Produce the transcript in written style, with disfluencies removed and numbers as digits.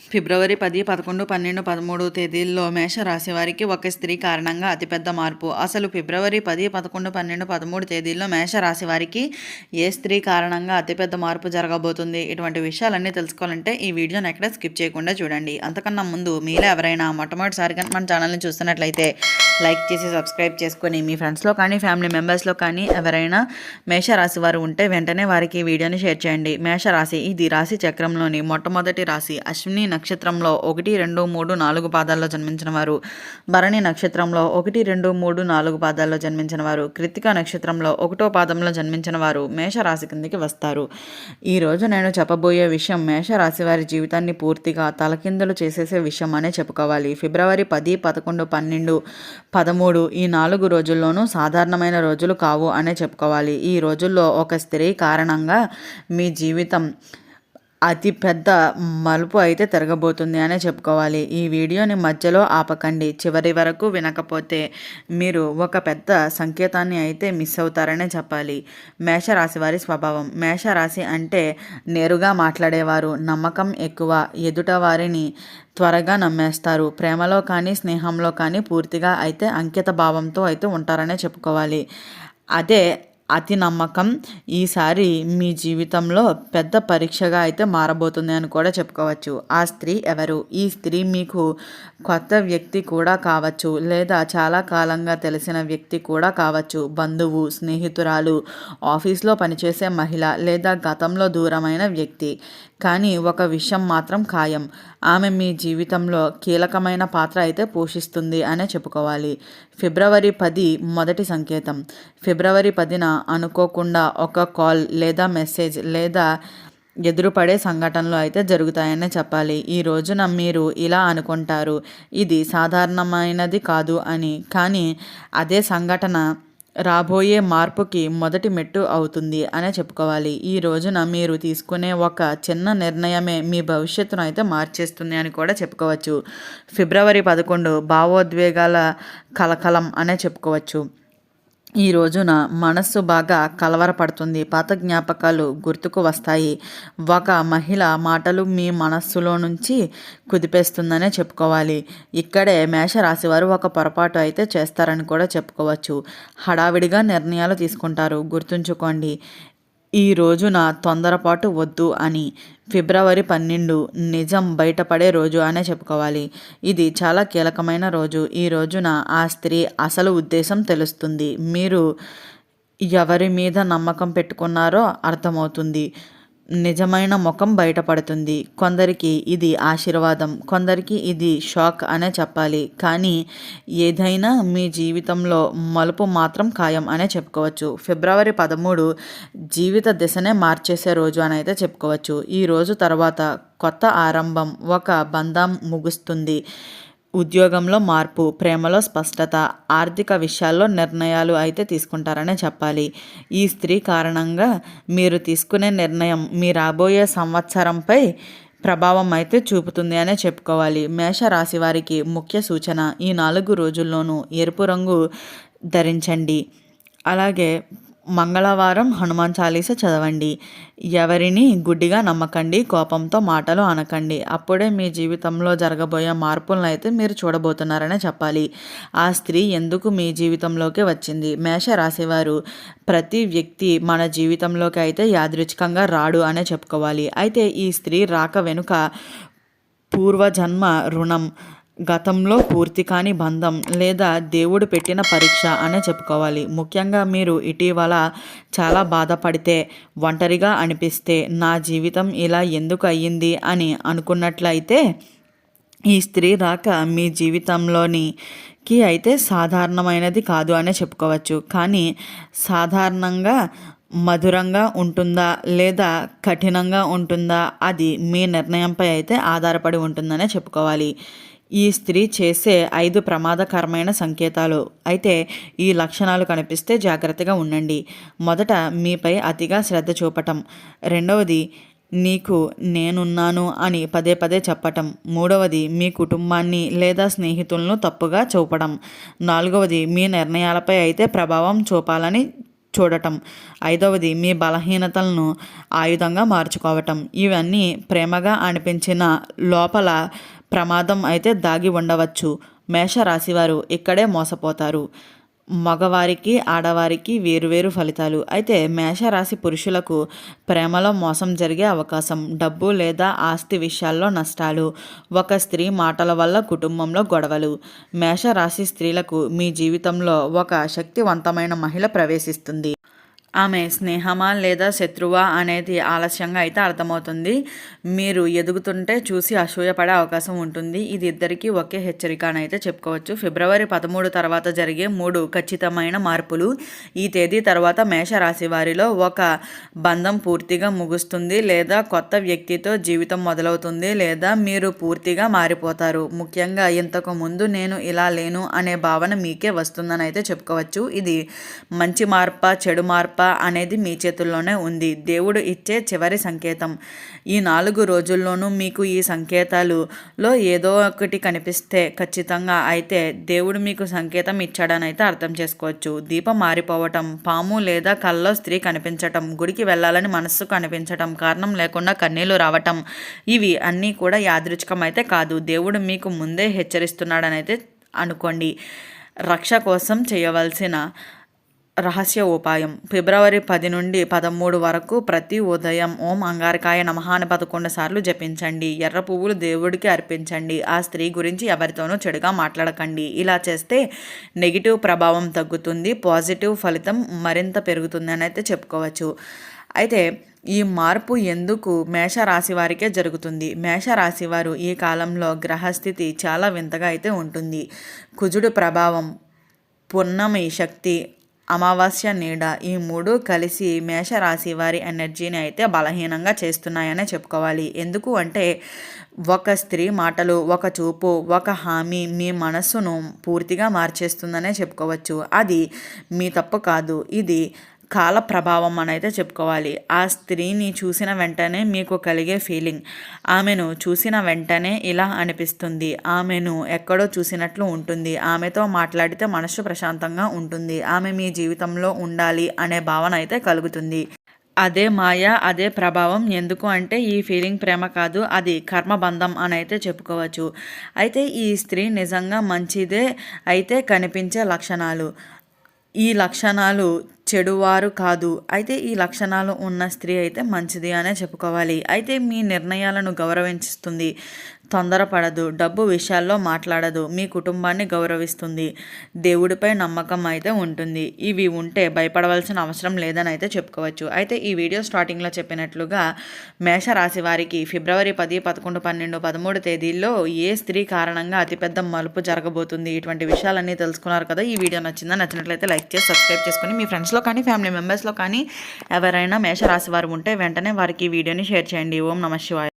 ఫిబ్రవరి 10, 11, 12, 13 తేదీల్లో మేషరాశి వారికి ఒక స్త్రీ కారణంగా అతిపెద్ద మార్పు. అసలు ఫిబ్రవరి 10, 11, 12, 13 తేదీల్లో మేషరాశి వారికి ఏ స్త్రీ కారణంగా అతిపెద్ద మార్పు జరగబోతుంది? ఇటువంటి విషయాలన్నీ తెలుసుకోవాలంటే ఈ వీడియోని ఎక్కడ స్కిప్ చేయకుండా చూడండి. అంతకన్నా ముందు మీలో ఎవరైనా మొట్టమొదటిసారిగా మన ఛానల్ని చూస్తున్నట్లయితే లైక్ చేసి సబ్స్క్రైబ్ చేసుకొని మీ ఫ్రెండ్స్లో కానీ ఫ్యామిలీ మెంబర్స్లో కానీ ఎవరైనా మేషరాశి వారు ఉంటే వెంటనే వారికి ఈ వీడియోని షేర్ చేయండి. మేషరాశి ఇది రాశి చక్రంలోని మొట్టమొదటి రాశి. అశ్విని నక్షత్రంలో 1, 2, 3, 4 పాదాల్లో జన్మించిన వారు, భరణి నక్షత్రంలో 1, 2, 3, 4 పాదాల్లో జన్మించిన వారు, కృత్తిక నక్షత్రంలో 1వ పాదంలో జన్మించిన వారు మేషరాశి కిందకి వస్తారు. ఈరోజు నేను చెప్పబోయే విషయం మేషరాశి వారి జీవితాన్ని పూర్తిగా తలకిందులు చేసేసే విషయం అనే చెప్పుకోవాలి. ఫిబ్రవరి 10, 11, 12, 13 ఈ 4 రోజుల్లోనూ సాధారణమైన రోజులు కావు అనే చెప్పుకోవాలి. ఈ రోజుల్లో ఒక స్త్రీ కారణంగా మీ జీవితం అతి పెద్ద మలుపు అయితే తిరగబోతుంది అనే చెప్పుకోవాలి. ఈ వీడియోని మధ్యలో ఆపకండి. చివరి వరకు వినకపోతే మీరు ఒక పెద్ద సంకేతాన్ని అయితే మిస్ అవుతారనే చెప్పాలి. మేషరాశి వారి స్వభావం. మేషరాశి అంటే నేరుగా మాట్లాడేవారు, నమ్మకం ఎక్కువ, ఎదుట వారిని త్వరగా నమ్మేస్తారు. ప్రేమలో కానీ స్నేహంలో కానీ పూర్తిగా అయితే అంకిత భావంతో అయితే ఉంటారనే చెప్పుకోవాలి. అదే అతి నమ్మకం ఈసారి మీ జీవితంలో పెద్ద పరీక్షగా అయితే మారబోతుంది అని కూడా చెప్పుకోవచ్చు. ఆ స్త్రీ ఎవరు? ఈ స్త్రీ మీకు కొత్త వ్యక్తి కూడా కావచ్చు, లేదా చాలా కాలంగా తెలిసిన వ్యక్తి కూడా కావచ్చు. బంధువు, స్నేహితురాలు, ఆఫీస్లో పనిచేసే మహిళ, లేదా గతంలో దూరమైన వ్యక్తి. కానీ ఒక విషయం మాత్రం ఖాయం, ఆమె మీ జీవితంలో కీలకమైన పాత్ర అయితే పోషిస్తుంది అనే చెప్పుకోవాలి. ఫిబ్రవరి 10 మొదటి సంకేతం. ఫిబ్రవరి 10న అనుకోకుండా ఒక కాల్ లేదా మెసేజ్ లేదా ఎదురుపడే సంఘటనలు అయితే జరుగుతాయనే చెప్పాలి. ఈ రోజున మీరు ఇలా అనుకుంటారు, ఇది సాధారణమైనది కాదు అని, కానీ అదే సంఘటన రాబోయే మార్పుకి మొదటి మెట్టు అవుతుంది అనే చెప్పుకోవాలి. ఈ రోజున మీరు తీసుకునే ఒక చిన్న నిర్ణయమే మీ భవిష్యత్తును అయితే మార్చేస్తుంది అని కూడా చెప్పుకోవచ్చు. ఫిబ్రవరి 11 భావోద్వేగాల కలకలం అనే చెప్పుకోవచ్చు. ఈ రోజున మనస్సు బాగా కలవరపడుతుంది. పాత జ్ఞాపకాలు గుర్తుకు వస్తాయి. ఒక మహిళ మాటలు మీ మనస్సులో నుంచి కుదిపేస్తుందనే చెప్పుకోవాలి. ఇక్కడే మేషరాశి వారు ఒక పొరపాటు అయితే చేస్తారని కూడా చెప్పుకోవచ్చు. హడావిడిగా నిర్ణయాలు తీసుకుంటారు. గుర్తుంచుకోండి, ఈ రోజున తొందరపాటు వద్దు అని. ఫిబ్రవరి 12 నిజం బయటపడే రోజు అనే చెప్పుకోవాలి. ఇది చాలా కీలకమైన రోజు. ఈ రోజున ఆ స్త్రీ అసలు ఉద్దేశం తెలుస్తుంది. మీరు ఎవరి మీద నమ్మకం పెట్టుకున్నారో అర్థమవుతుంది. నిజమైన ముఖం బయటపడుతుంది. కొందరికి ఇది ఆశీర్వాదం, కొందరికి ఇది షాక్ అనే చెప్పాలి. కానీ ఏదైనా మీ జీవితంలో మలుపు మాత్రం ఖాయం అనే చెప్పుకోవచ్చు. ఫిబ్రవరి 13 జీవిత దిశనే మార్చేసే రోజు అని అయితే చెప్పుకోవచ్చు. ఈ రోజు తర్వాత కొత్త ఆరంభం, ఒక బంధం ముగుస్తుంది. ఉద్యోగంలో మార్పు, ప్రేమలో స్పష్టత, ఆర్థిక విషయాల్లో నిర్ణయాలు అయితే తీసుకుంటారనే చెప్పాలి. ఈ స్త్రీ కారణంగా మీరు తీసుకునే నిర్ణయం మీ రాబోయే సంవత్సరంపై ప్రభావం అయితే చూపుతుంది అనే చెప్పుకోవాలి. మేషరాశి వారికి ముఖ్య సూచన: ఈ 4 రోజుల్లోనూ ఎరుపు రంగు ధరించండి. అలాగే మంగళవారం హనుమాన్ చాలీస చదవండి. ఎవరిని గుడ్డిగా నమ్మకండి, కోపంతో మాటలు అనకండి. అప్పుడే మీ జీవితంలో జరగబోయే మార్పులను అయితే మీరు చూడబోతున్నారనే చెప్పాలి. ఆ స్త్రీ ఎందుకు మీ జీవితంలోకి వచ్చింది? మేషరాశివారు ప్రతి వ్యక్తి మన జీవితంలోకి అయితే యాదృచ్ఛికంగా రాడు అనే చెప్పుకోవాలి. అయితే ఈ స్త్రీ రాక వెనుక పూర్వజన్మ రుణం, గతంలో పూర్తి కాని బంధం, లేదా దేవుడు పెట్టిన పరీక్ష అనే చెప్పుకోవాలి. ముఖ్యంగా మీరు ఇటీవల చాలా బాధపడితే, ఒంటరిగా అనిపిస్తే, నా జీవితం ఇలా ఎందుకు అయ్యింది అని అనుకున్నట్లయితే ఈ స్త్రీ రాక మీ జీవితంలోనికి అయితే సాధారణమైనది కాదు అనే చెప్పుకోవచ్చు. కానీ సాధారణంగా మధురంగా ఉంటుందా లేదా కఠినంగా ఉంటుందా, అది మీ నిర్ణయంపై అయితే ఆధారపడి ఉంటుందనే చెప్పుకోవాలి. ఈ స్త్రీ చేసే 5 ప్రమాదకరమైన సంకేతాలు. అయితే ఈ లక్షణాలు కనిపిస్తే జాగ్రత్తగా ఉండండి. మొదట, మీపై అతిగా శ్రద్ధ చూపటం. రెండవది, నీకు నేనున్నాను అని పదే పదే చెప్పటం. మూడవది, మీ కుటుంబాన్ని లేదా స్నేహితులను తప్పుగా చూపడం. నాలుగవది, మీ నిర్ణయాలపై అయితే ప్రభావం చూపాలని చూడటం. 5వది మీ బలహీనతలను ఆయుధంగా మార్చుకోవటం. ఇవన్నీ ప్రేమగా అనిపించిన లోపల ప్రమాదం అయితే దాగి ఉండవచ్చు. మేషరాశివారు ఇక్కడే మోసపోతారు. మగవారికి ఆడవారికి వేరువేరు ఫలితాలు. అయితే మేషరాశి పురుషులకు ప్రేమలో మోసం జరిగే అవకాశం, డబ్బు లేదా ఆస్తి విషయాల్లో నష్టాలు, ఒక స్త్రీ మాటల వల్ల కుటుంబంలో గొడవలు. మేషరాశి స్త్రీలకు మీ జీవితంలో ఒక శక్తివంతమైన మహిళ ప్రవేశిస్తుంది. ఆమె స్నేహమా లేదా శత్రువా అనేది ఆలస్యంగా అయితే అర్థమవుతుంది. మీరు ఎదుగుతుంటే చూసి అసూయపడే అవకాశం ఉంటుంది. ఇది ఇద్దరికీ ఒకే హెచ్చరిక అని అయితే చెప్పుకోవచ్చు. ఫిబ్రవరి 13 తర్వాత జరిగే 3 ఖచ్చితమైన మార్పులు. ఈ తేదీ తర్వాత మేషరాశి వారిలో ఒక బంధం పూర్తిగా ముగుస్తుంది, లేదా కొత్త వ్యక్తితో జీవితం మొదలవుతుంది, లేదా మీరు పూర్తిగా మారిపోతారు. ముఖ్యంగా ఇంతకు ముందు నేను ఇలా లేను అనే భావన మీకే వస్తుందని అయితే చెప్పుకోవచ్చు. ఇది మంచి మార్పా చెడు మార్పా అనేది మీ చేతుల్లోనే ఉంది. దేవుడు ఇచ్చే చివరి సంకేతం. ఈ 4 రోజుల్లోనూ మీకు ఈ సంకేతాలలో ఏదో ఒకటి కనిపిస్తే ఖచ్చితంగా అయితే దేవుడు మీకు సంకేతం ఇచ్చాడని అయితే అర్థం చేసుకోవచ్చు. దీపం మారిపోవటం, పాము లేదా కల్లో స్త్రీ కనిపించటం, గుడికి వెళ్ళాలని మనస్సుకు అనిపించటం, కారణం లేకుండా కన్నీళ్లు రావటం, ఇవి అన్నీ కూడా యాదృచ్ఛికం అయితే కాదు. దేవుడు మీకు ముందే హెచ్చరిస్తున్నాడని అయితే అనుకోండి. రక్ష కోసం చేయవలసిన రహస్య ఉపాయం. ఫిబ్రవరి 10 నుండి 13 వరకు ప్రతి ఉదయం ఓం అంగారకాయ నమః అని 11 సార్లు జపించండి. ఎర్ర పువ్వులు దేవుడికి అర్పించండి. ఆ స్త్రీ గురించి ఎవరితోనూ చెడుగా మాట్లాడకండి. ఇలా చేస్తే నెగిటివ్ ప్రభావం తగ్గుతుంది, పాజిటివ్ ఫలితం మరింత పెరుగుతుంది అని అయితే చెప్పుకోవచ్చు. అయితే ఈ మార్పు ఎందుకు మేషరాశి వారికే జరుగుతుంది? మేషరాశి వారు ఈ కాలంలో గ్రహస్థితి చాలా వింతగా అయితే ఉంటుంది. కుజుడు ప్రభావం, పున్నమి శక్తి, అమావాస్య నీడ, ఈ 3 కలిసి మేషరాశి వారి ఎనర్జీని అయితే బలహీనంగా చేస్తున్నాయనే చెప్పుకోవాలి. ఎందుకు అంటే ఒక స్త్రీ మాటలు, ఒక చూపు, ఒక హామీ మీ మనస్సును పూర్తిగా మార్చేస్తుందనే చెప్పుకోవచ్చు. అది మీ తప్పు కాదు, ఇది కాల ప్రభావం అని అయితే చెప్పుకోవాలి. ఆ స్త్రీని చూసిన వెంటనే మీకు కలిగే ఫీలింగ్, ఆమెను చూసిన వెంటనే ఇలా అనిపిస్తుంది, ఆమెను ఎక్కడో చూసినట్లు ఉంటుంది, ఆమెతో మాట్లాడితే మనసు ప్రశాంతంగా ఉంటుంది, ఆమె మీ జీవితంలో ఉండాలి అనే భావన అయితే కలుగుతుంది. అదే మాయ, అదే ప్రభావం. ఎందుకు అంటే ఈ ఫీలింగ్ ప్రేమ కాదు, అది కర్మబంధం అని అయితే చెప్పుకోవచ్చు. అయితే ఈ స్త్రీ నిజంగా మంచిదే అయితే కనిపించే లక్షణాలు, ఈ లక్షణాలు చెడువారు కాదు. అయితే ఈ లక్షణాలు ఉన్న స్త్రీ అయితే మంచిది అనే చెప్పుకోవాలి. అయితే మీ నిర్ణయాలను గౌరవిస్తుంది, తొందరపడదు, డబ్బు విషయాల్లో మాట్లాడదు, మీ కుటుంబాన్ని గౌరవిస్తుంది, దేవుడిపై నమ్మకం అయితే ఉంటుంది. ఇవి ఉంటే భయపడవలసిన అవసరం లేదని అయితే చెప్పుకోవచ్చు. అయితే ఈ వీడియో స్టార్టింగ్లో చెప్పినట్లుగా మేషరాశి వారికి ఫిబ్రవరి 10, 11, 12, 13 తేదీల్లో ఏ స్త్రీ కారణంగా అతిపెద్ద మలుపు జరగబోతుంది, ఇటువంటి విషయాలన్నీ తెలుసుకున్నారు కదా. ఈ వీడియో నచ్చినట్లయితే లైక్ చేసి సబ్స్క్రైబ్ చేసుకుని మీ ఫ్రెండ్స్లో కానీ ఫ్యామిలీ మెంబర్స్లో కానీ ఎవరైనా మేషరాశి వారు ఉంటే వెంటనే వారికి ఈ వీడియోని షేర్ చేయండి. ఓం నమః శివాయ.